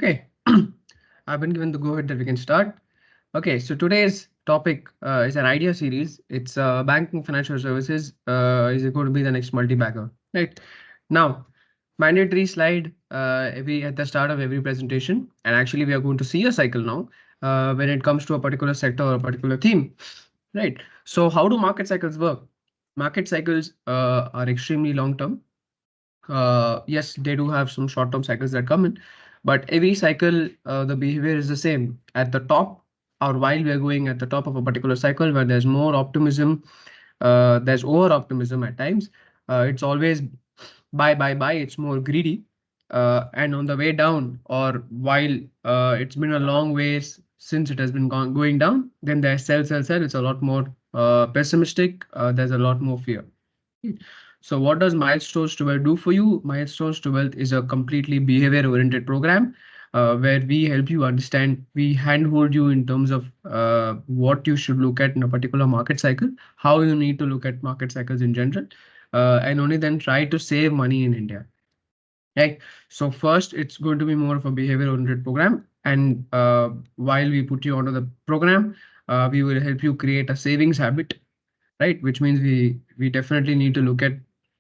Okay, I've been given the go ahead that we can start. Okay, so today's topic is an idea series. It's banking financial services. Is it going to be the next multi-bagger? Right now, mandatory slide every at the start of every presentation, and actually we are going to see a cycle now when it comes to a particular sector or a particular theme. Right. So how do market cycles work? Market cycles are extremely long term. Yes, they do have some short-term cycles that come in, but every cycle, the behavior is the same. At the top, or while we are going at the top of a particular cycle where there's more optimism, there's over-optimism at times. It's always buy. It's more greedy. And on the way down, or while it's been a long ways since it has been going down, then there's sell. It's a lot more pessimistic. There's a lot more fear. So what does Milestones2Wealth do for you? Milestones2Wealth is a completely behavior-oriented program where we help you understand, we handhold you in terms of what you should look at in a particular market cycle, how you need to look at market cycles in general, and only then try to save money in India. Right. So first, it's going to be more of a behavior-oriented program, and while we put you onto the program, we will help you create a savings habit, right? Which means we definitely need to look at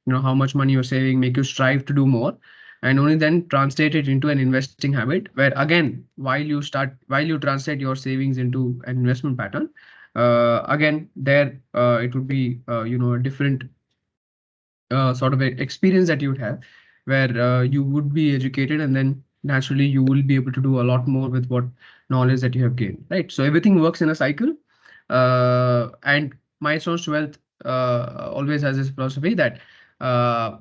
how much money you're saving, make you strive to do more, and only then translate it into an investing habit. Where again, while you translate your savings into an investment pattern, again there it would be a different sort of experience that you would have, where you would be educated, and then naturally you will be able to do a lot more with what knowledge that you have gained, right? So everything works in a cycle, and Milestones2Wealth always has this philosophy that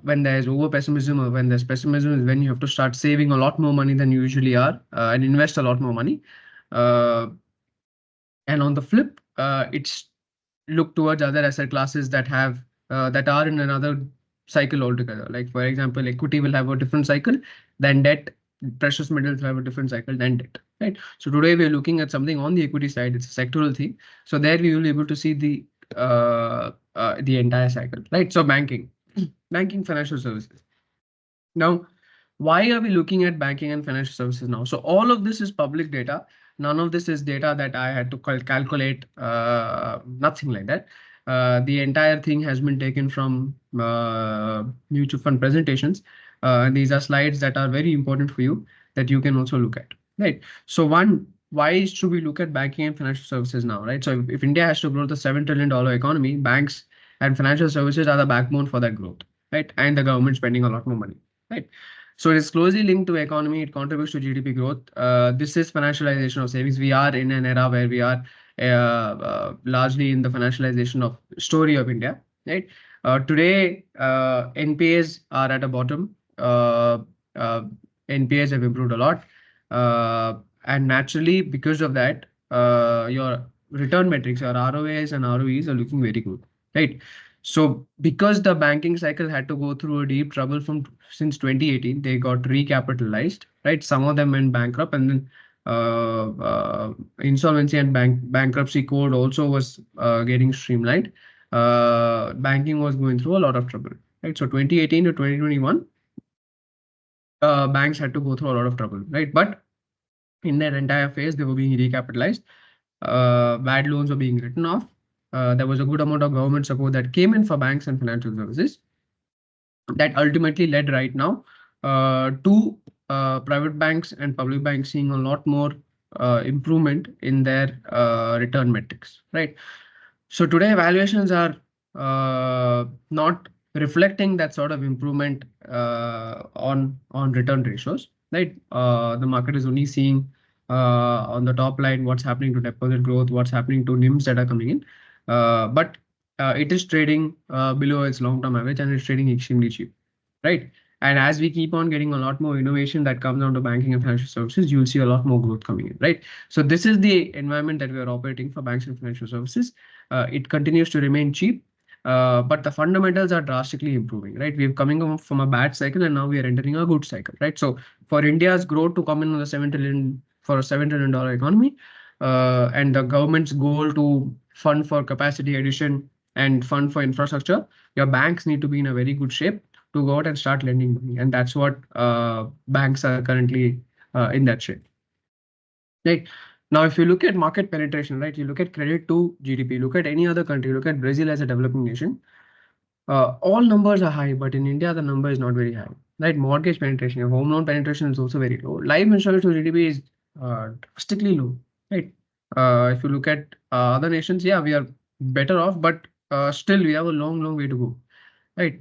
when there's over pessimism or when there's pessimism is when you have to start saving a lot more money than you usually are and invest a lot more money. And on the flip, it's look towards other asset classes that have that are in another cycle altogether. Like for example, equity will have a different cycle than debt. Precious metals will have a different cycle than debt. Right. So today we're looking at something on the equity side. It's a sectoral thing. So there we will be able to see the entire cycle. Right. So banking, financial services. Now, why are we looking at banking and financial services now? So all of this is public data. None of this is data that I had to calculate, nothing like that. The entire thing has been taken from mutual fund presentations. These are slides that are very important for you that you can also look at, right? So why should we look at banking and financial services now, right? So if India has to grow the $7 trillion economy, banks and financial services are the backbone for that growth, right? And the government spending a lot more money, right? So it is closely linked to economy. It contributes to GDP growth. This is financialization of savings. We are in an era where we are largely in the financialization of story of India, right? Today, NPAs are at a bottom. NPAs have improved a lot. And naturally, because of that, your return metrics, your ROAs and ROEs are looking very good, right? So because the banking cycle had to go through a deep trouble since 2018, they got recapitalized, right? Some of them went bankrupt, and then insolvency and bankruptcy code also was getting streamlined. Banking was going through a lot of trouble, right? So 2018 to 2021, banks had to go through a lot of trouble, right? But in that entire phase, they were being recapitalized. Bad loans were being written off. There was a good amount of government support that came in for banks and financial services that ultimately led right now to private banks and public banks seeing a lot more improvement in their return metrics, right? So today valuations are not reflecting that sort of improvement on return ratios, right? The market is only seeing on the top line what's happening to deposit growth, what's happening to NIMs that are coming in, but it is trading below its long-term average, and it's trading extremely cheap, right? And as we keep on getting a lot more innovation that comes down to banking and financial services, you'll see a lot more growth coming in, right? So this is the environment that we are operating for banks and financial services. It continues to remain cheap, but the fundamentals are drastically improving, right? We're coming from a bad cycle, and now we are entering a good cycle, right? So for India's growth to come in on the $7 trillion for a $7 trillion economy, and the government's goal to fund for capacity addition and fund for infrastructure, your banks need to be in a very good shape to go out and start lending money. And that's what banks are currently in that shape. Right. Now, if you look at market penetration, right, you look at credit to GDP, look at any other country, look at Brazil as a developing nation, all numbers are high, but in India, the number is not very high. Right. Mortgage penetration, your home loan penetration is also very low. Life insurance to GDP is drastically low. Right. If you look at other nations, yeah, we are better off, but still we have a long, long way to go. Right.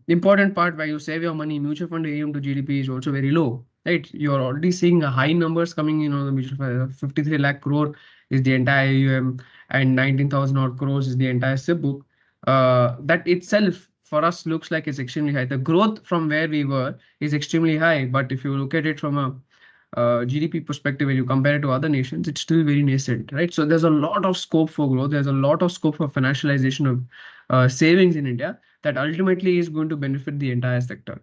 Important part where you save your money, mutual fund AUM to GDP is also very low. Right. You're already seeing a high numbers coming in on the mutual fund. 53 lakh crore is the entire AUM and 19,000 odd crores is the entire SIP book. That itself for us looks like it's extremely high. The growth from where we were is extremely high. But if you look at it from a GDP perspective, when you compare it to other nations, it's still very nascent, right? So there's a lot of scope for growth. There's a lot of scope for financialization of savings in India that ultimately is going to benefit the entire sector,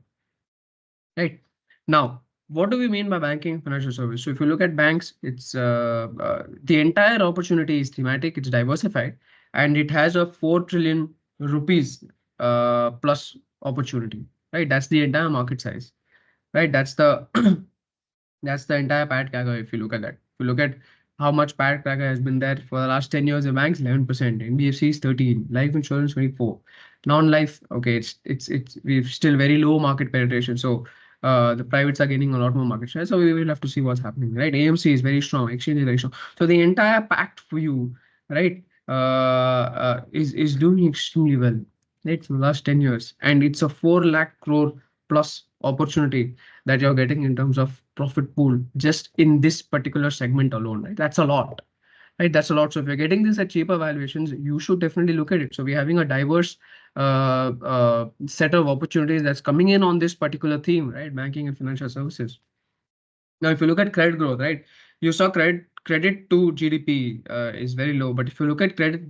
right? Now, what do we mean by banking and financial service? So if you look at banks, it's the entire opportunity is thematic, it's diversified, and it has a 4 trillion rupees plus opportunity, right? That's the entire market size, right? That's the entire PAT CAGR if you look at that. If you look at how much PAT CAGR has been there for the last 10 years, the banks 11%, NBFC is 13, life insurance 24, non-life, okay, it's we've still very low market penetration. So the privates are gaining a lot more market share. So we will have to see what's happening, right? AMC is very strong, exchange is very strong. So the entire pact for you, right, is doing extremely well, right, for the last 10 years. And it's a 4 lakh crore plus opportunity that you're getting in terms of profit pool just in this particular segment alone, right? That's a lot, right? That's a lot. So if you're getting this at cheaper valuations, you should definitely look at it. So we're having a diverse set of opportunities that's coming in on this particular theme, right? Banking and financial services. Now, if you look at credit growth, right, you saw credit to GDP is very low, but if you look at credit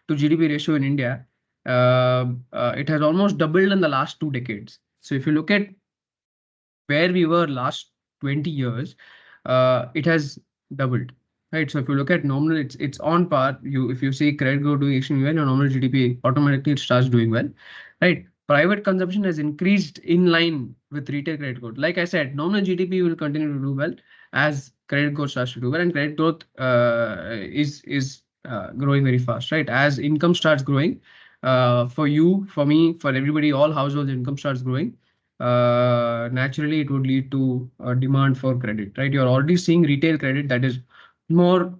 to GDP ratio in India, it has almost doubled in the last 2 decades. So if you look at where we were last 20 years, it has doubled, right? So if you look at nominal, it's on par. If you see credit growth doing extremely well, your nominal GDP automatically it starts doing well, right? Private consumption has increased in line with retail credit growth. Like I said, nominal GDP will continue to do well as credit growth starts to do well, and credit growth is growing very fast, right? As income starts growing, for you, for me, for everybody, all households income starts growing, naturally it would lead to a demand for credit, right? You're already seeing retail credit that is more.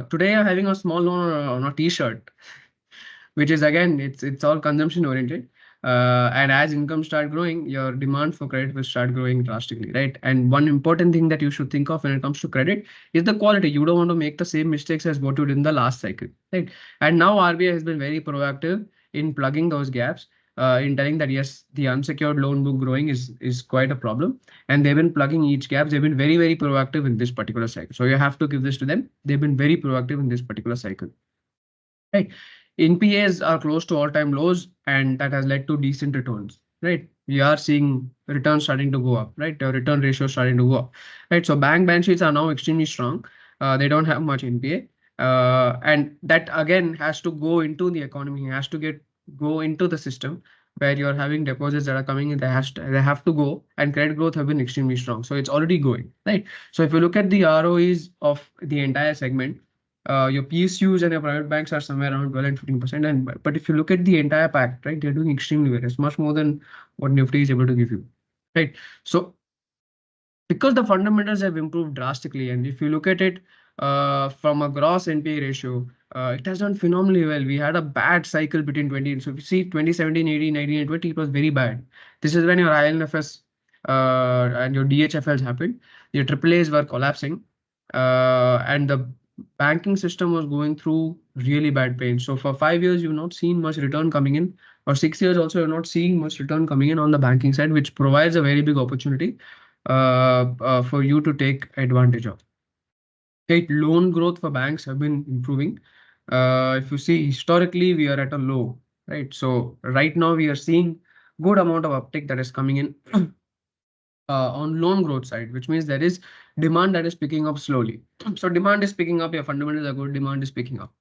Today you're having a small loan on a t-shirt, which is again it's all consumption oriented. And as income start growing, your demand for credit will start growing drastically, right? And one important thing that you should think of when it comes to credit is the quality. You don't want to make the same mistakes as what you did in the last cycle, right? And now RBI has been very proactive in plugging those gaps, in telling that yes, the unsecured loan book growing is quite a problem, and they've been plugging each gaps. They've been very, very proactive in this particular cycle. So you have to give this to them. They've been very proactive in this particular cycle. Right. NPAs are close to all-time lows, and that has led to decent returns. Right. We are seeing returns starting to go up. Right. The return ratio starting to go up. Right. So bank balance sheets are now extremely strong. They don't have much NPA, and that again has to go into the economy. Has to go into the system where you're having deposits that are coming in. They have to go, and credit growth have been extremely strong. So it's already going. Right. So if you look at the ROEs of the entire segment, your PSUs and your private banks are somewhere around 12 and 15%. But if you look at the entire pack, right, they're doing extremely well. It's much more than what Nifty is able to give you, right? So because the fundamentals have improved drastically, and if you look at it from a gross NPA ratio, it has done phenomenally well. We had a bad cycle between 20. So if you see 2017, 18, 19, and 20, it was very bad. This is when your ILFS and your DHFLs happened. Your AAAs were collapsing, and the banking system was going through really bad pain. So for 5 years, you've not seen much return coming in, or 6 years also, you're not seeing much return coming in on the banking side, which provides a very big opportunity for you to take advantage of. Right, loan growth for banks have been improving. If you see historically, we are at a low, right? So right now we are seeing good amount of uptick that is coming in on loan growth side, which means there is demand that is picking up slowly. So demand is picking up, your fundamentals are good, demand is picking up,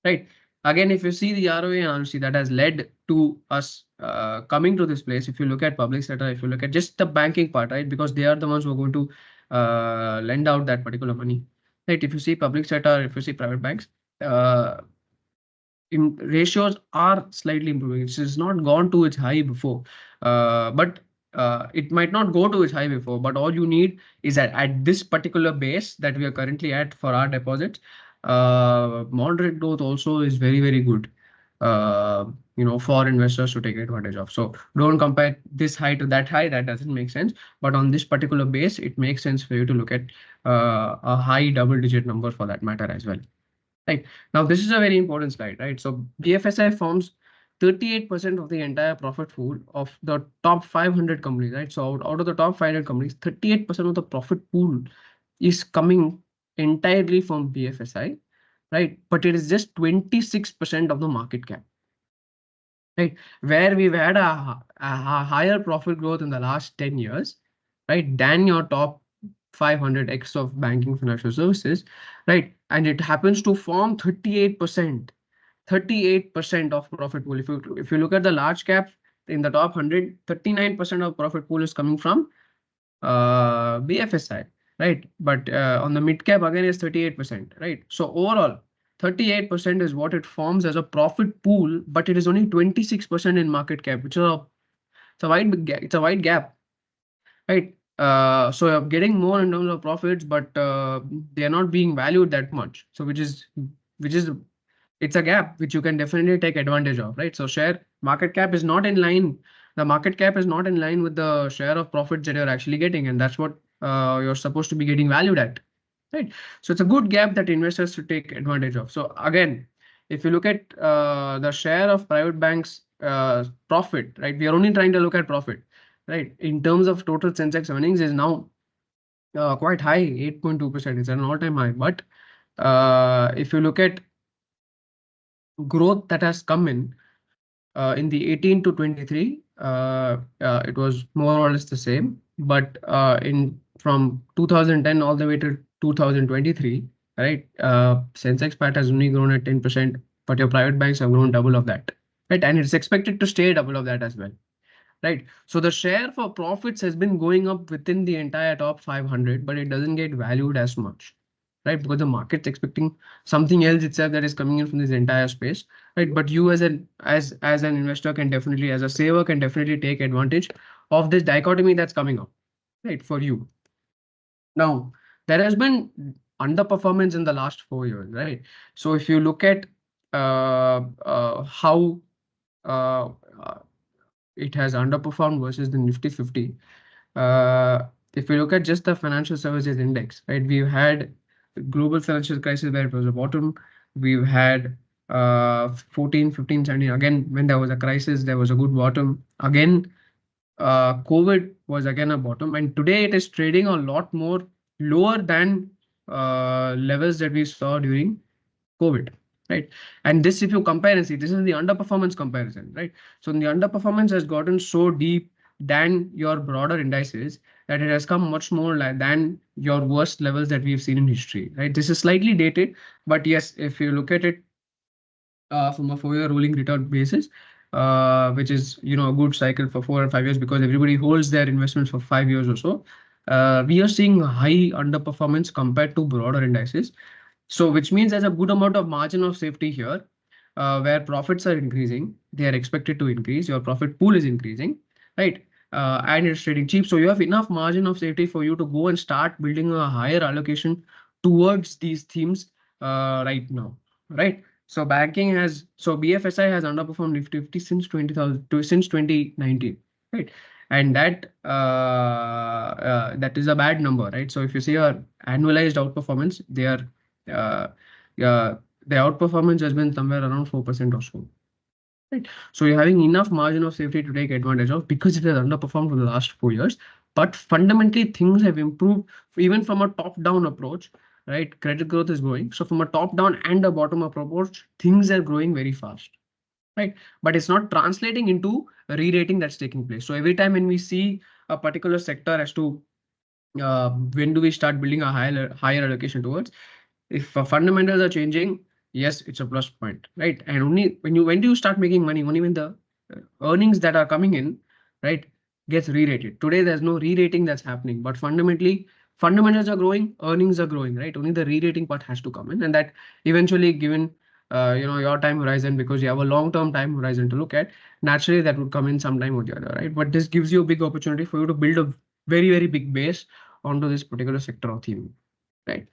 right? Again, if you see the ROA and ROC, that has led to us coming to this place. If you look at public sector, if you look at just the banking part, right, because they are the ones who are going to lend out that particular money. Right? If you see public sector, if you see private banks, ratios are slightly improving. It has not gone to its high before, but it might not go to its high before. But all you need is that at this particular base that we are currently at for our deposits, moderate growth also is very, very good. For investors to take advantage of. So don't compare this high to that high. That doesn't make sense. But on this particular base, it makes sense for you to look at a high double-digit number for that matter as well. Right. Now, this is a very important slide, right? So BFSI forms 38% of the entire profit pool of the top 500 companies, right? So out of the top 500 companies, 38% of the profit pool is coming entirely from BFSI, right? But it is just 26% of the market cap, right? Where we've had a higher profit growth in the last 10 years, right? Than your top 500x of banking financial services, right? And it happens to form 38% of profit pool. If you look at the large cap in the top 100, 39% of profit pool is coming from BFSI, right? But on the mid cap again is 38%, right? So overall, 38% is what it forms as a profit pool, but it is only 26% in market cap, which is it's a wide gap, right? So you're getting more in terms of profits, but they are not being valued that much. So which is it's a gap which you can definitely take advantage of, right? So share market cap is not in line. The market cap is not in line with the share of profits that you're actually getting, and that's what you're supposed to be getting valued at, right? So it's a good gap that investors should take advantage of. So again, if you look at the share of private banks profit, right? We are only trying to look at profit, right? In terms of total Sensex earnings is now quite high, 8.2%. It's an all-time high. But if you look at growth that has come in the 18 to 23, it was more or less the same. But in from 2010 all the way to 2023, right? Sensex PAT has only grown at 10%, but your private banks have grown double of that, right? And it's expected to stay double of that as well, right? So the share for profits has been going up within the entire top 500, but it doesn't get valued as much, right? Because the market's expecting something else itself that is coming in from this entire space, right? But you as an investor can definitely, as a saver, can definitely take advantage of this dichotomy that's coming up, right? For you. Now, there has been underperformance in the last 4 years, right? So if you look at how uh, uh, it has underperformed versus the Nifty 50. If you look at just the financial services index, right, we've had global financial crisis where it was a bottom. We've had 14, 15, 17. Again, when there was a crisis, there was a good bottom. Again, COVID was again a bottom. And today it is trading a lot more lower than levels that we saw during COVID, right? And this, if you compare and see, this is the underperformance comparison, right? So the underperformance has gotten so deep than your broader indices that it has come much more than your worst levels that we've seen in history, right? This is slightly dated, but yes, if you look at it from a 4-year rolling return basis, which is a good cycle for 4 or 5 years because everybody holds their investments for 5 years or so. We are seeing high underperformance compared to broader indices. So which means there's a good amount of margin of safety here, where profits are increasing. They are expected to increase. Your profit pool is increasing, right? And it's trading cheap. So you have enough margin of safety for you to go and start building a higher allocation towards these themes right now, right? So BFSI has underperformed Nifty 50 since 2019, right? And that is a bad number, right? So if you see your annualized outperformance, uh, the outperformance has been somewhere around 4% or so. Right. So you're having enough margin of safety to take advantage of because it has underperformed for the last 4 years. But fundamentally, things have improved even from a top-down approach, right? Credit growth is growing. So from a top-down and a bottom-up approach, things are growing very fast, right? But it's not translating into a re-rating that's taking place. So every time when we see a particular sector as to when do we start building a higher allocation towards, if fundamentals are changing, yes, it's a plus point, right? And only when do you start making money? Only when the earnings that are coming in, right, gets re-rated. Today there's no re-rating that's happening, but fundamentally fundamentals are growing, earnings are growing, right? Only the re-rating part has to come in, and that eventually, given your time horizon, because you have a long-term time horizon to look at, naturally that would come in sometime or the other, right? But this gives you a big opportunity for you to build a very, very big base onto this particular sector or theme, right?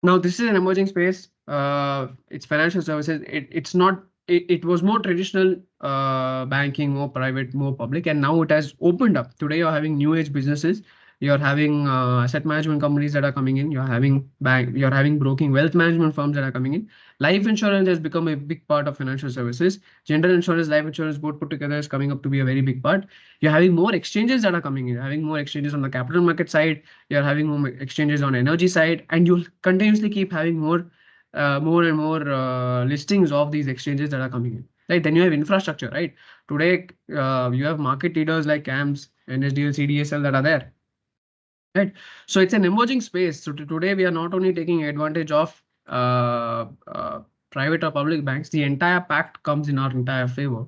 Now, this is an emerging space. It's financial services. It's not. It was more traditional banking, more private, more public, and now it has opened up. Today, you're having new age businesses. You're having asset management companies that are coming in. You're having bank. You're having broking wealth management firms that are coming in. Life insurance has become a big part of financial services. General insurance, life insurance, both put together is coming up to be a very big part. You're having more exchanges that are coming in. You're having more exchanges on the capital market side. You're having more exchanges on energy side, and you'll continuously keep having more and more listings of these exchanges that are coming in. Right, then you have infrastructure. Right, today you have market leaders like CAMS, NSDL, CDSL that are there. Right, so it's an emerging space. So today we are not only taking advantage of private or public banks, the entire pact comes in our entire favor.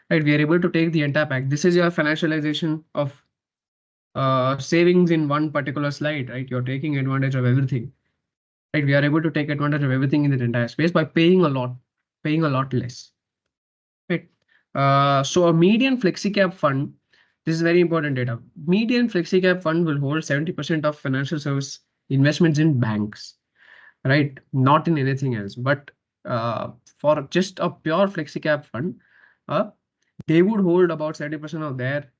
Right, we are able to take the entire pact. This is your financialization of savings in one particular slide, right? You're taking advantage of everything, right? We are able to take advantage of everything in the entire space by paying a lot less, right? So a median flexi-cap fund, this is very important data. Median flexi-cap fund will hold 70% of financial service investments in banks, right? Not in anything else, but for just a pure flexi-cap fund, uh, they would hold about 70% of their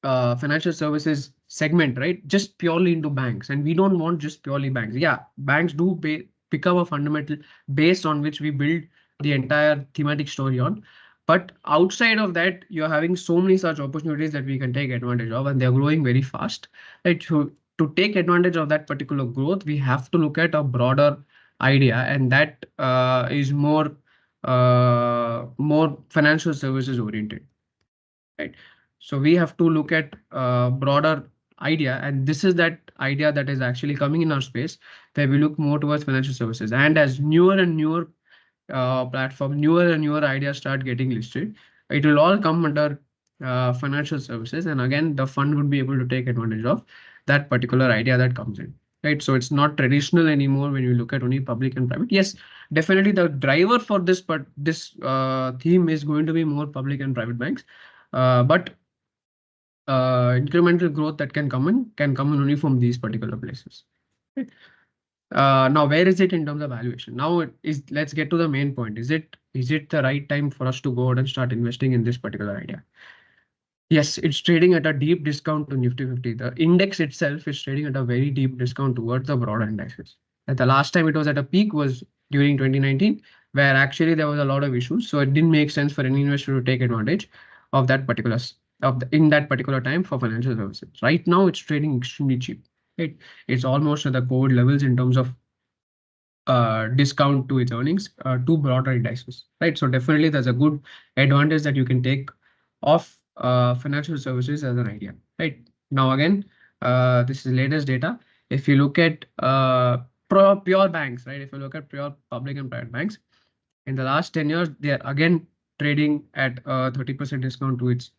financial services segment, right? Just purely into banks. And we don't want just purely banks. Yeah, banks do become a fundamental base on which we build the entire thematic story on. But outside of that, you're having so many such opportunities that we can take advantage of, and they're growing very fast. Right? To take advantage of that particular growth, we have to look at a broader idea, and that is more financial services oriented. Right. So we have to look at a broader idea, and this is that idea that is actually coming in our space, where we look more towards financial services. And as newer and newer platform, newer and newer ideas start getting listed, it will all come under financial services. And again, the fund would be able to take advantage of that particular idea that comes in. Right. So it's not traditional anymore when you look at only public and private. Yes, definitely the driver for this, but this theme is going to be more public and private banks. But incremental growth that can come in only from these particular places. Right? Now, where is it in terms of valuation? Now, let's get to the main point. Is it the right time for us to go out and start investing in this particular idea? Yes, it's trading at a deep discount to Nifty 50. The index itself is trading at a very deep discount towards the broader indexes. And the last time it was at a peak was during 2019, where actually there was a lot of issues. So it didn't make sense for any investor to take advantage of that particular in that particular time for financial services. Right now, it's trading extremely cheap. Right? It's almost at the COVID levels in terms of discount to its earnings to broader indices, right? So definitely there's a good advantage that you can take of financial services as an idea, right? Now again, this is latest data. If you look at pure banks, right? If you look at pure public and private banks, in the last 10 years, they are again trading at a 30% discount to its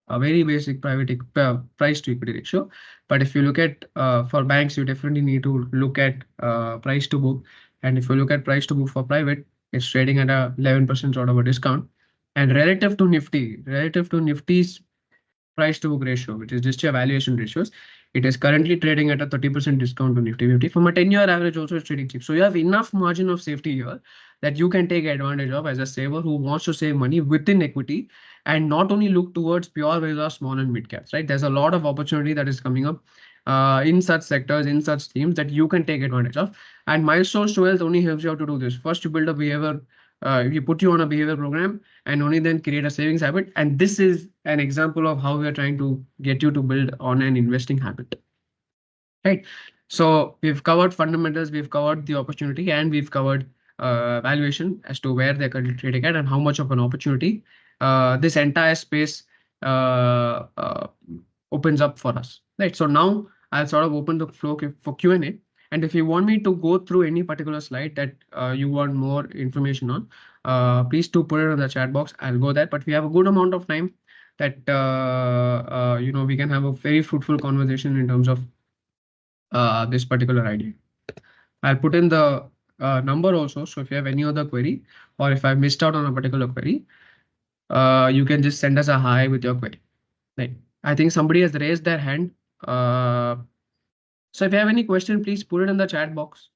a very basic price to equity ratio. But if you look at for banks, you definitely need to look at price to book. And if you look at price to book for private, it's trading at a 11% sort of a discount. And relative to Nifty's price to book ratio, which is just your valuation ratios, it is currently trading at a 30% discount to Nifty 50. From a 10-year average, also it's trading cheap. So you have enough margin of safety here that you can take advantage of as a saver who wants to save money within equity and not only look towards pure or small and mid caps, right? There's a lot of opportunity that is coming up in such sectors, in such themes that you can take advantage of. And Milestones2Wealth only helps you out to do this. First, you build a behavior, you put you on a behavior program and only then create a savings habit. And this is an example of how we are trying to get you to build on an investing habit. Right. So we've covered fundamentals, we've covered the opportunity, and we've covered valuation as to where they're currently trading at and how much of an opportunity this entire space opens up for us. Right. So now I'll sort of open the floor for Q&A. And if you want me to go through any particular slide that you want more information on, please do put it in the chat box. I'll go there. But we have a good amount of time that we can have a very fruitful conversation in terms of this particular idea. I'll put in the number also. So if you have any other query, or if I missed out on a particular query, you can just send us a hi with your query. Right. I think somebody has raised their hand. Uh, so if you have any question, please put it in the chat box.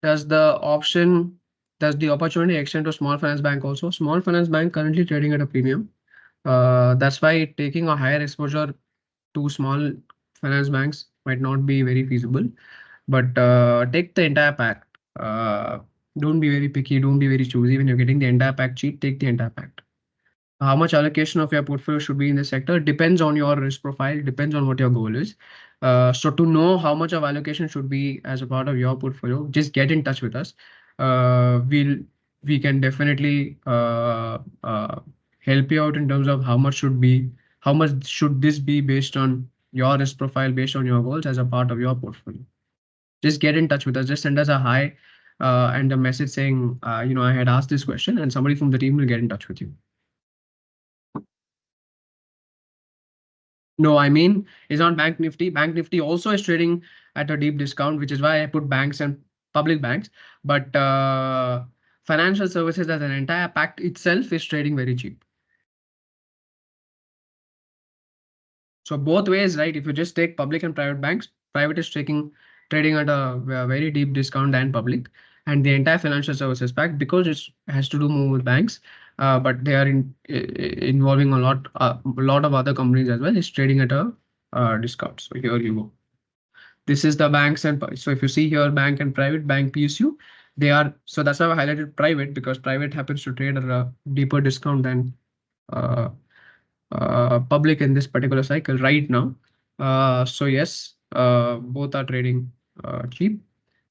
Does the option, does the opportunity extend to small finance bank also? Small finance bank currently trading at a premium. That's why taking a higher exposure to small finance banks might not be very feasible. But take the entire pack. Don't be very picky. Don't be very choosy. When you're getting the entire pack cheap, take the entire pack. How much allocation of your portfolio should be in the sector depends on your risk profile, depends on what your goal is. So to know how much of allocation should be as a part of your portfolio, just get in touch with us. We can definitely help you out in terms of how much should this be based on your risk profile, based on your goals as a part of your portfolio. Just get in touch with us. Just send us a hi and a message saying, I had asked this question, and somebody from the team will get in touch with you. No, I mean, it's not Bank Nifty. Bank Nifty also is trading at a deep discount, which is why I put banks and public banks. But financial services as an entire pact itself is trading very cheap. So both ways, right? If you just take public and private banks, private is trading at a very deep discount than public, and the entire financial services pact, because it has to do more with banks, but they are involving a lot of other companies as well, is trading at a discount. So here you go. This is the banks, and so if you see here bank and private, bank PSU, they are, so that's why I highlighted private, because private happens to trade at a deeper discount than uh, public in this particular cycle right now. So yes, both are trading cheap.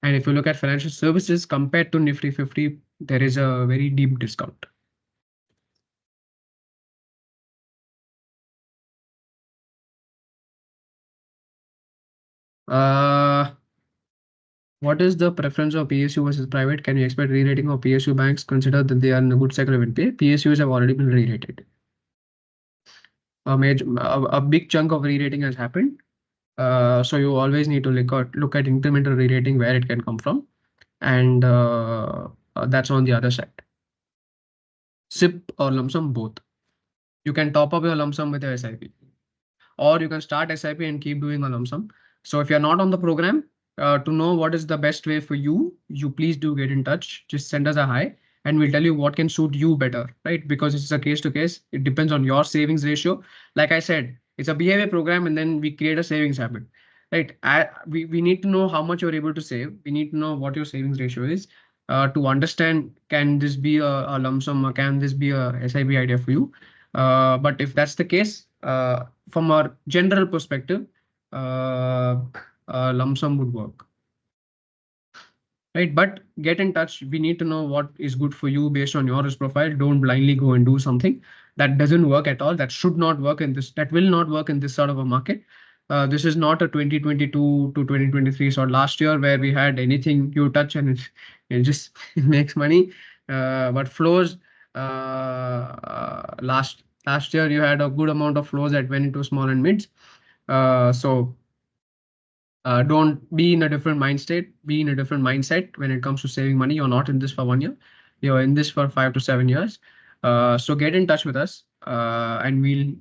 And if you look at financial services compared to Nifty 50, there is a very deep discount. Uh, what is the preference of PSU versus private? Can you expect re-rating of PSU banks? Consider that they are in a good cycle of NPA. PSUs have already been re-rated. A big chunk of re-rating has happened. So you always need to look at incremental re-rating where it can come from, and that's on the other side. SIP or lump sum, both. You can top up your lump sum with your SIP, or you can start SIP and keep doing a lump sum. So if you're not on the program, to know what is the best way for you, you please do get in touch. Just send us a hi, and we'll tell you what can suit you better, right? Because it's a case to case. It depends on your savings ratio. Like I said, it's a behavior program, and then we create a savings habit, right? We need to know how much you're able to save. We need to know what your savings ratio is. To understand, can this be a lump sum, or can this be a SIP idea for you? But if that's the case, from a general perspective, uh, lump sum would work, right? But get in touch. We need to know what is good for you based on your risk profile. Don't blindly go and do something that doesn't work at all. That should not work in this. That will not work in this sort of a market. This is not a 2022 to 2023 sort last year where we had anything you touch and it just makes money. But flows, last year you had a good amount of flows that went into small and mids. So don't be in a different mind state, be in a different mindset when it comes to saving money. You're not in this for 1 year, you're in this for 5 to 7 years. So get in touch with us, and we'll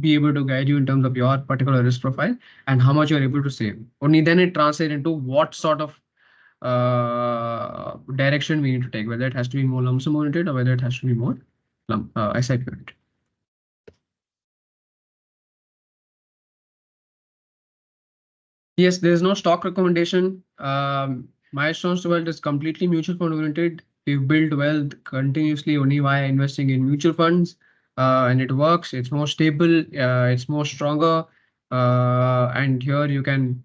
be able to guide you in terms of your particular risk profile and how much you're able to save. Only then it translates into what sort of direction we need to take, whether it has to be more lump sum oriented or whether it has to be more SIP oriented. Yes, there is no stock recommendation. Milestones2Wealth is completely mutual fund oriented. we've built wealth continuously only via investing in mutual funds, and it works. It's more stable, it's more stronger, and here you can.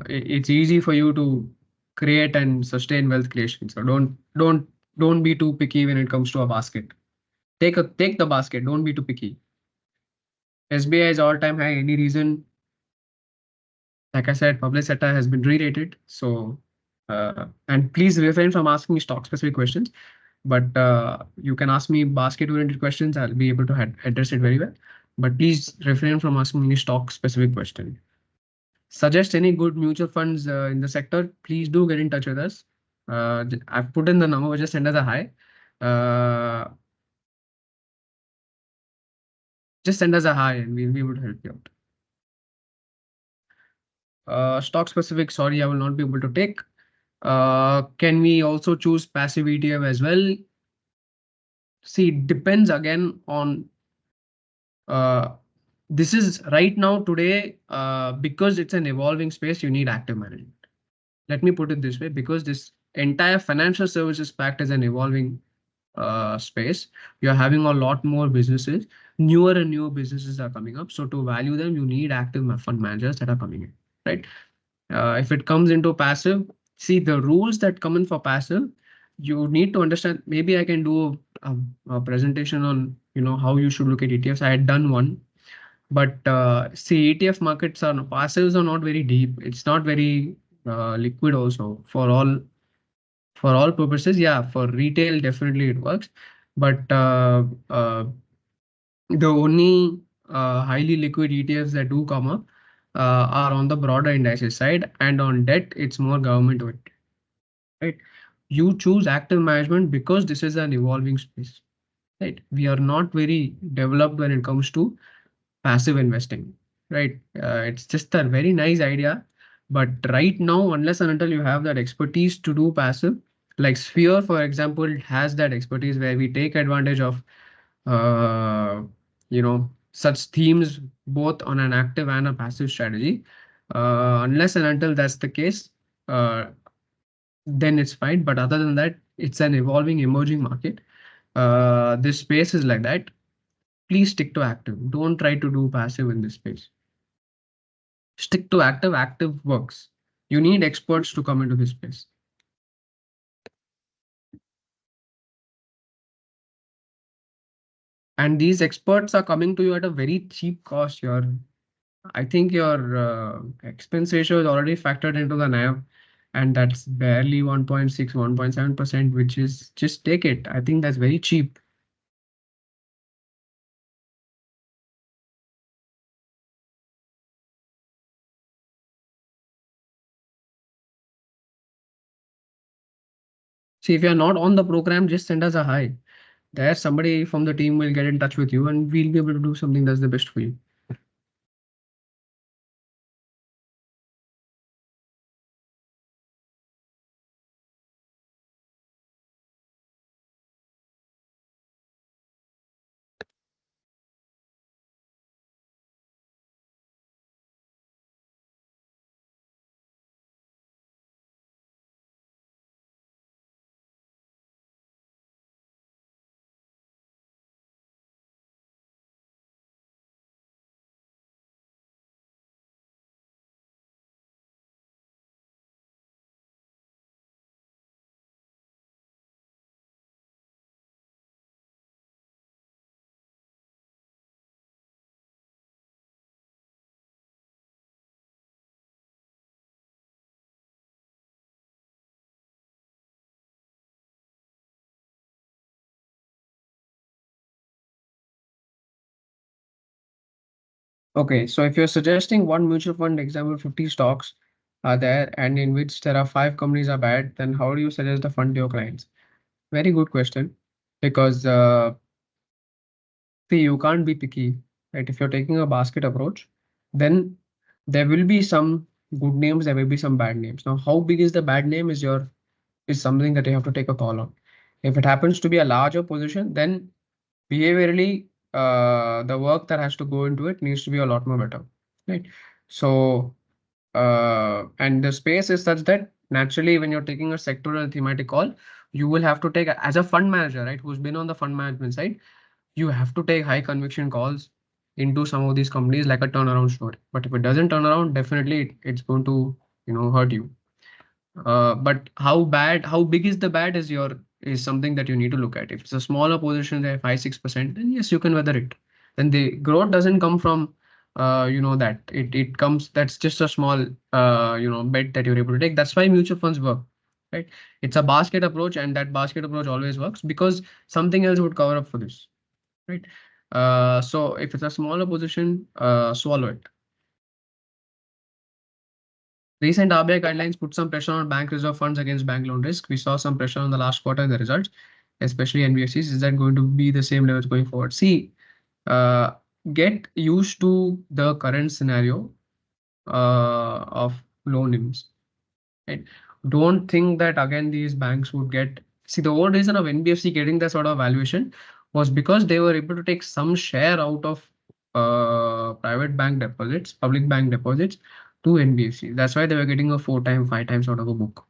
It's easy for you to create and sustain wealth creation. So don't be too picky when it comes to a basket. Take the basket. Don't be too picky. SBI is all-time high. Any reason? Like I said, public sector has been re-rated. So and please refrain from asking me stock-specific questions. But you can ask me basket-oriented questions. I'll be able to address it very well. But please refrain from asking me stock-specific question. Suggest any good mutual funds in the sector, please do get in touch with us. I've put in the number, just send us a hi. Uh, just send us a hi and we'll be able to help you out. Stock specific, sorry, I will not be able to take. Can we also choose passive ETF as well? See, it depends again on this is right now today, because it's an evolving space, you need active management. Let me put it this way, because this entire financial services pact is an evolving space. You're having a lot more businesses, newer and newer businesses are coming up. So to value them, you need active fund managers that are coming in, right? If it comes into passive, see the rules that come in for passive, you need to understand. Maybe I can do a presentation on, how you should look at ETFs. I had done one, but see, ETF markets are passives are not very deep. It's not very liquid also for all purposes. Yeah, for retail definitely it works, but the only highly liquid ETFs that do come up are on the broader indices side, and on debt it's more government oriented, right? You choose active management because this is an evolving space, right? We are not very developed when it comes to passive investing, right? It's just a very nice idea, but right now, unless and until you have that expertise to do passive, like Sphere, for example, has that expertise where we take advantage of, such themes both on an active and a passive strategy. Unless and until that's the case, uh, then it's fine. But other than that, it's an evolving, emerging market. This space is like that. Please stick to active. Don't try to do passive in this space. Stick to active. Active works. You need experts to come into this space. And these experts are coming to you at a very cheap cost. I think your expense ratio is already factored into the NAV, and that's barely 1.6, 1.7%, which is just take it. I think that's very cheap. See, if you're not on the program, just send us a hi. There, somebody from the team will get in touch with you and we'll be able to do something that's the best for you. Okay, so if you're suggesting one mutual fund, example 50 stocks are there, and in which there are 5 companies are bad, then how do you suggest the fund to your clients? Very good question, because see, you can't be picky, right? If you're taking a basket approach, then there will be some good names, there will be some bad names. Now, how big is the bad name is something that you have to take a call on. If it happens to be a larger position, then behaviorally, the work that has to go into it needs to be a lot more better, right? So, and the space is such that Naturally, when you're taking a sectoral thematic call, you will have to take, as a fund manager, right, who's been on the fund management side, you have to take high conviction calls into some of these companies like a turnaround story. But if it doesn't turn around, definitely it's going to, hurt you. But how big is the bad is something that you need to look at. If it's a smaller position, there 5-6%, then yes, you can weather it. Then the growth doesn't come from that it comes, that's just a small bet that you're able to take. That's why mutual funds work, right? It's a basket approach, and that basket approach always works because something else would cover up for this, right? So if it's a smaller position, swallow it. Recent RBI guidelines put some pressure on bank reserve funds against bank loan risk. We saw some pressure on the last quarter in the results, especially NBFCs. Is that going to be the same levels going forward? See, uh, get used to the current scenario of low NIMs. Right? Don't think that again these banks would get. See, the whole reason of NBFC getting that sort of valuation was because they were able to take some share out of private bank deposits, public bank deposits to NBFC. That's why they were getting a 4 times, 5 times out of a book.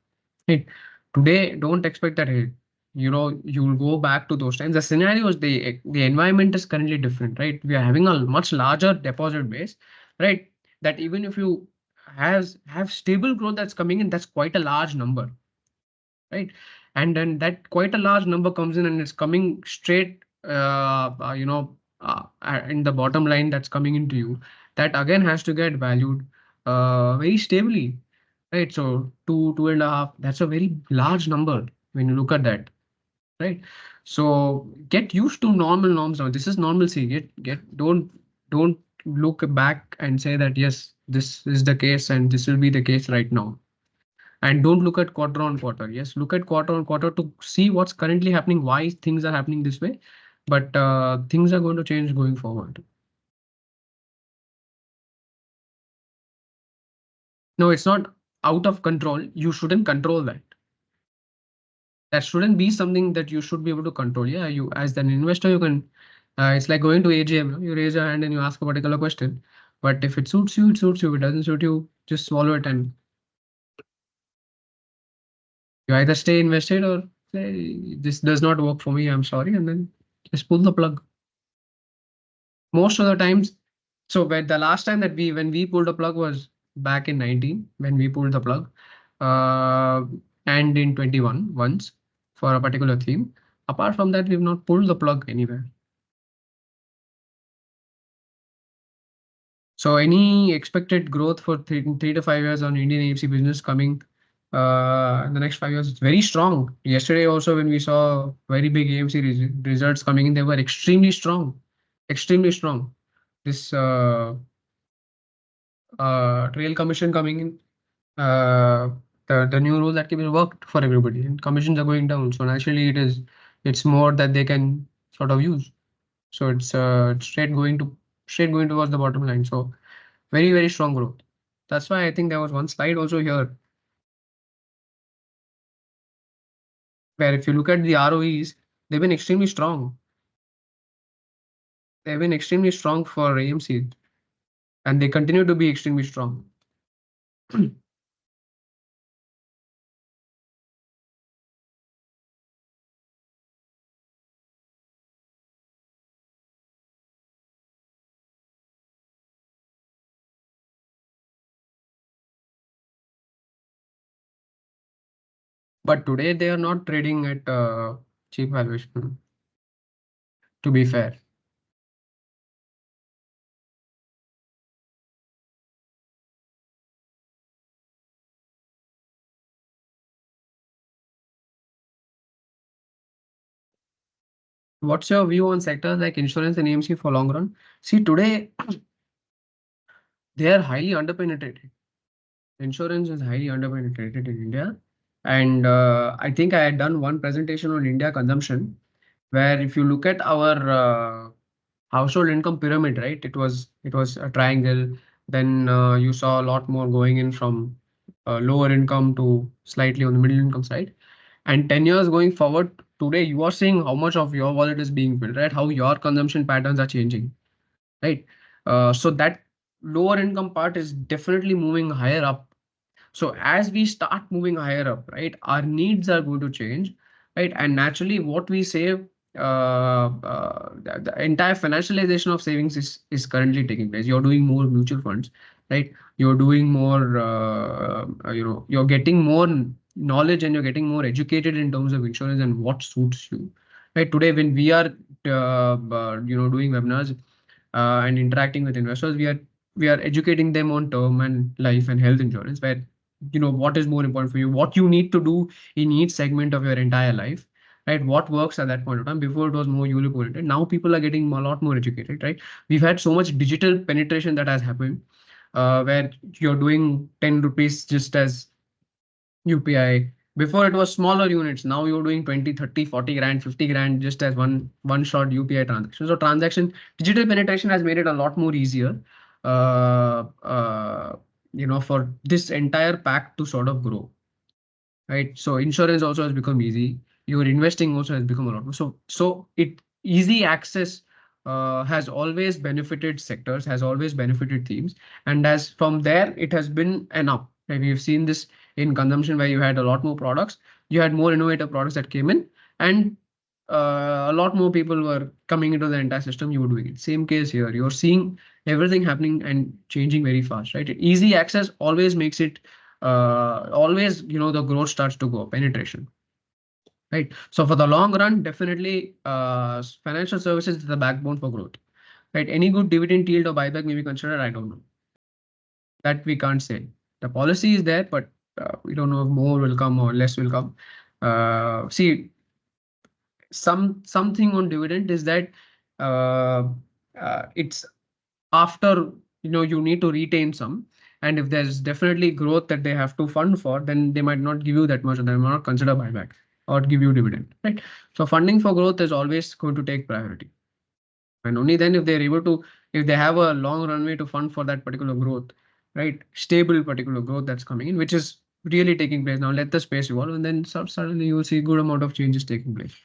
Right? Today, don't expect that. Hey, you'll go back to those times. The scenarios, the environment is currently different, right? We are having a much larger deposit base, right? That even if you have stable growth that's coming in, that's quite a large number, right? And then that quite a large number comes in and it's coming straight, in the bottom line that's coming into you. That again has to get valued very stably, right? So 2.5, that's a very large number when you look at that, right? So get used to normal norms now. This is normalcy. Don't look back and say that yes, this is the case and this will be the case right now. And don't look at quarter on quarter. Yes, look at quarter on quarter to see what's currently happening, why things are happening this way. But things are going to change going forward. No, it's not out of control. You shouldn't control that. That shouldn't be something that you should be able to control. Yeah, you as an investor, you can. It's like going to AGM. You raise your hand and you ask a particular question. But if it suits you, it suits you. If it doesn't suit you, just swallow it and you either stay invested or say this does not work for me. I'm sorry, and then just pull the plug. Most of the times, so when the last time that when we pulled the plug was back in 19 when we pulled the plug, uh, and in 21 once for a particular theme. Apart from that, we've not pulled the plug anywhere. So any expected growth for 3 to 5 years on Indian AMC business coming in the next 5 years, it's very strong. Yesterday also when we saw very big AMC results coming in, they were extremely strong, extremely strong. This trail commission coming in, uh, the new rule that can worked for everybody, and commissions are going down. So naturally, it's more that they can sort of use. So it's straight going towards the bottom line. So very very strong growth. That's why I think there was one slide also here where if you look at the ROEs, they've been extremely strong. They've been extremely strong for AMC, and they continue to be extremely strong. But today they are not trading at cheap valuation, to be fair. What's your view on sectors like insurance and AMC for long run? See, today they are highly underpenetrated. Insurance is highly underpenetrated in India. And I think I had done one presentation on India consumption, where if you look at our household income pyramid, right, it was a triangle. Then you saw a lot more going in from lower income to slightly on the middle income side. And 10 years going forward, today you are seeing how much of your wallet is being built, right? How your consumption patterns are changing, right? So that lower income part is definitely moving higher up. So as we start moving higher up, right, our needs are going to change, right? And naturally, what we save, the entire financialization of savings is currently taking place. You're doing more mutual funds, right? You're doing more, you're getting more knowledge and you're getting more educated in terms of insurance and what suits you, right? Today, when we are, doing webinars and interacting with investors, we are educating them on term and life and health insurance, where what is more important for you, what you need to do in each segment of your entire life, right? What works at that point of time. Before it was more ULIP oriented. Now people are getting a lot more educated, right? We've had so much digital penetration that has happened, where you're doing 10 rupees just as UPI. Before it was smaller units. Now you're doing 20, 30, 40 grand, 50 grand just as one shot UPI transaction. So digital penetration has made it a lot more easier, uh, uh, for this entire pack to sort of grow, right? So insurance also has become easy. Your investing also has become a lot more. So it easy access has always benefited sectors, has always benefited themes, and as from there it has been an up. Right? We've seen this in consumption where you had a lot more products, you had more innovative products that came in, and a lot more people were coming into the entire system. You were doing it. Same case here. You're seeing everything happening and changing very fast, right? Easy access always makes it always, the growth starts to go up, penetration, right? So for the long run, definitely, financial services is the backbone for growth, right? Any good dividend yield or buyback may be considered. I don't know, that we can't say. The policy is there, but we don't know if more will come or less will come. See, something on dividend is that uh, it's after, you need to retain some, and if there's definitely growth that they have to fund for, then they might not give you that much, and they might not consider buyback or give you dividend, right? So funding for growth is always going to take priority, and only then, if they have a long runway to fund for that particular growth, right, stable particular growth that's coming in, which is really taking place now. Let the space evolve, and then suddenly you will see good amount of changes taking place.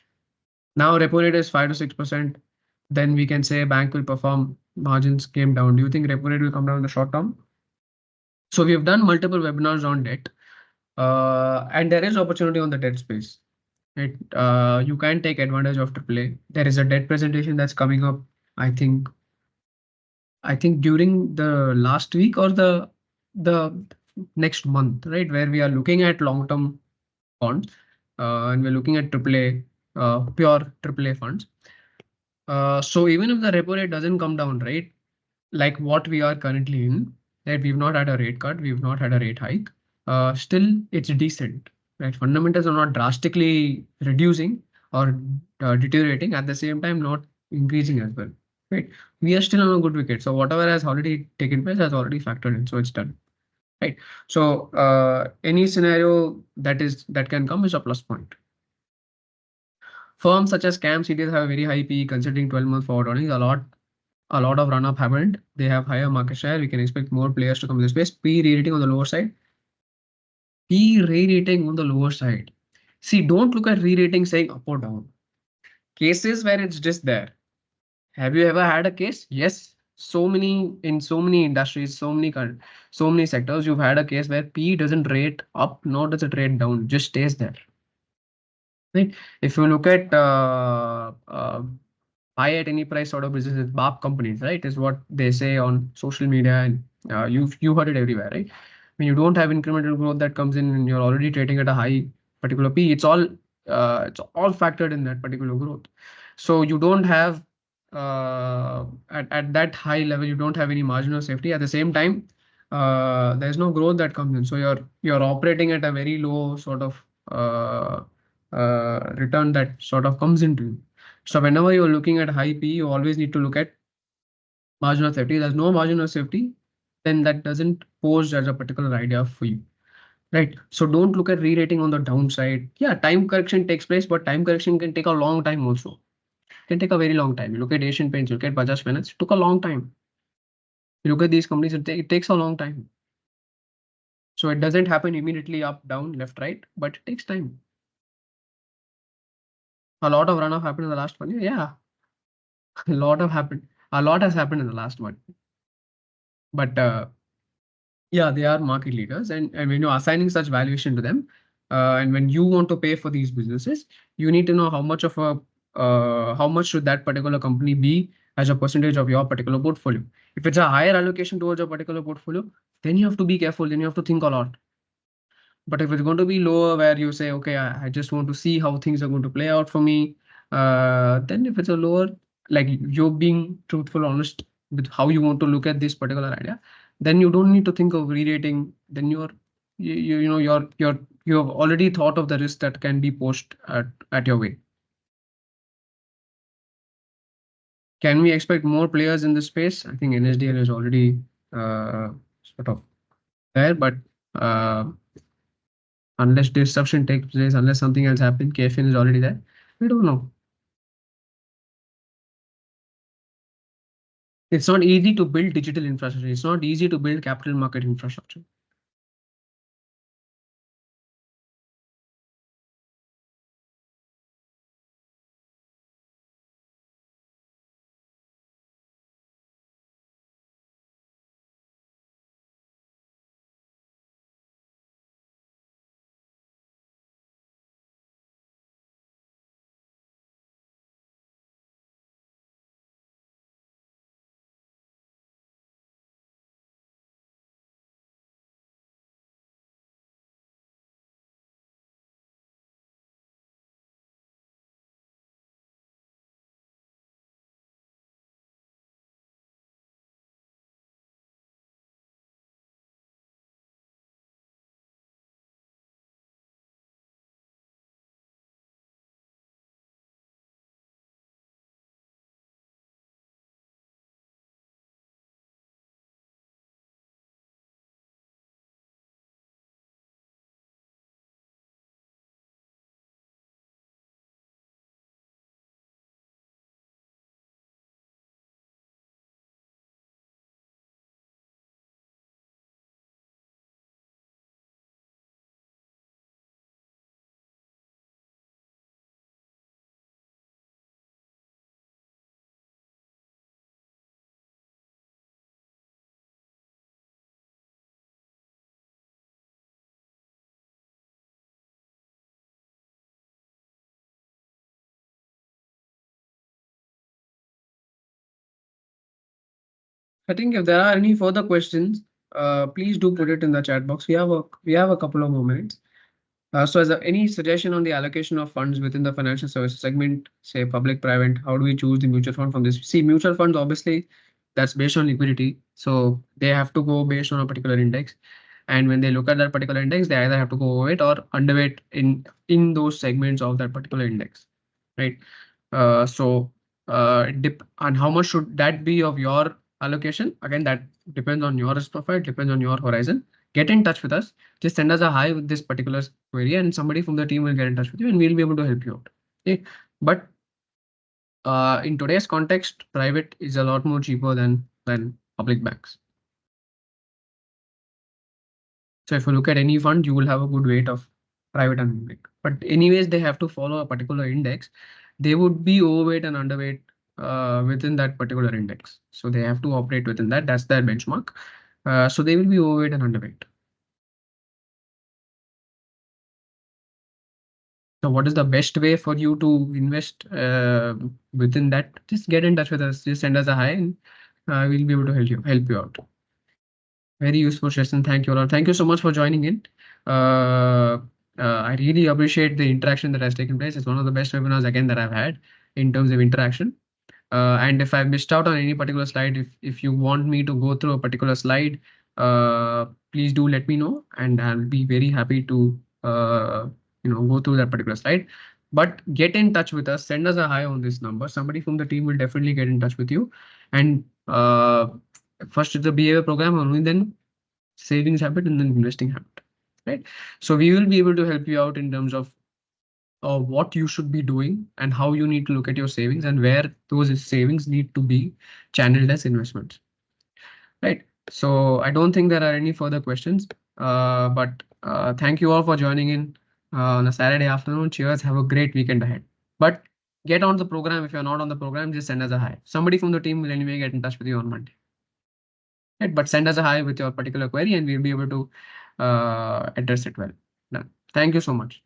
Now repo rate is 5 to 6%. Then we can say bank will perform. Margins came down. Do you think repo rate will come down in the short term? So we have done multiple webinars on debt, and there is opportunity on the debt space. You can take advantage of AAA. There is a debt presentation that's coming up. I think during the last week or the next month, right, where we are looking at long-term bonds, and we're looking at AAA, pure AAA funds. So even if the repo rate doesn't come down, right, like what we are currently in, that we've not had a rate cut, we've not had a rate hike, still it's decent, right? Fundamentals are not drastically reducing or deteriorating, at the same time not increasing as well, right? We are still on a good wicket. So whatever has already taken place has already factored in, so it's done, right? So any scenario that can come is a plus point. Firms such as CAM CTS have a very high PE considering 12-month forward earnings. A lot of run-up happened. They have higher market share. We can expect more players to come in this space. P re-rating on the lower side. P re-rating on the lower side. See, don't look at re-rating saying up or down. Cases where it's just there. Have you ever had a case? Yes. So many industries, so many sectors, you've had a case where P doesn't rate up, nor does it rate down, just stays there. Right? If you look at buy at any price sort of businesses, BAP companies, right, is what they say on social media, and you heard it everywhere, right? When you don't have incremental growth that comes in and you're already trading at a high particular P, it's all factored in that particular growth. So you don't have, at that high level, you don't have any margin of safety. At the same time, there's no growth that comes in, so you're operating at a very low sort of return that sort of comes into you. So whenever you're looking at high P, you always need to look at margin of safety. There's no margin of safety, then that doesn't pose as a particular idea for you, right? So don't look at re-rating on the downside. Yeah, time correction takes place, but time correction can take a long time also. It can take a very long time. You look at Asian Paints, you look at Bajaj Finance, it took a long time. You look at these companies, it takes a long time. So it doesn't happen immediately up, down, left, right, but it takes time. A lot of runoff happened in the last 1 year. Yeah, a lot has happened in the last one. But Yeah, they are market leaders, and when you're assigning such valuation to them, and when you want to pay for these businesses, you need to know how much of a how much should that particular company be as a percentage of your particular portfolio. If it's a higher allocation towards a particular portfolio, then you have to be careful. Then you have to think a lot. But if it's going to be lower, where you say, okay, I just want to see how things are going to play out for me, then if it's a lower, like you're being truthful, honest with how you want to look at this particular idea, then you don't need to think of re-rating. Then you know, you have already thought of the risk that can be posed at your way. Can we expect more players in this space? I think NSDL is already sort of there, but uh, unless disruption takes place, unless something else happens, KFN is already there. We don't know. It's not easy to build digital infrastructure. It's not easy to build capital market infrastructure. I think if there are any further questions, please do put it in the chat box. We have a couple of more minutes. So, as any suggestion on the allocation of funds within the financial services segment, say public, private, how do we choose the mutual fund from this? See, mutual funds obviously that's based on liquidity, so they have to go based on a particular index. And when they look at that particular index, they either have to go overweight or underweight in those segments of that particular index, right? Dip on how much should that be of your allocation. Again, that depends on your risk profile, depends on your horizon. Get in touch with us. Just send us a hi with this particular query, and somebody from the team will get in touch with you, and we'll be able to help you out. Okay, but in today's context, private is a lot more cheaper than public banks. So if you look at any fund, you will have a good weight of private and public. But anyways, they have to follow a particular index. They would be overweight and underweight within that particular index. So they have to operate within that. That's their benchmark. So they will be overweight and underweight. So what is the best way for you to invest within that? Just get in touch with us. Just send us a hi, and we'll be able to help you out. Very useful session. Thank you all. Thank you so much for joining in. Uh, I really appreciate the interaction that has taken place. It's one of the best webinars again that I've had in terms of interaction. And if I missed out on any particular slide, if you want me to go through a particular slide, please do let me know, and I'll be very happy to go through that particular slide. But get in touch with us. Send us a hi on this number. Somebody from the team will definitely get in touch with you. And first it's the behavior program, and only then savings habit, and then investing habit. Right. So we will be able to help you out in terms of what you should be doing and how you need to look at your savings and where those savings need to be channeled as investments. Right. So I don't think there are any further questions. But thank you all for joining in on a Saturday afternoon. Cheers. Have a great weekend ahead. But get on the program. If you're not on the program, just send us a hi. Somebody from the team will anyway get in touch with you on Monday. right? But send us a hi with your particular query and we'll be able to address it well. Done. Thank you so much.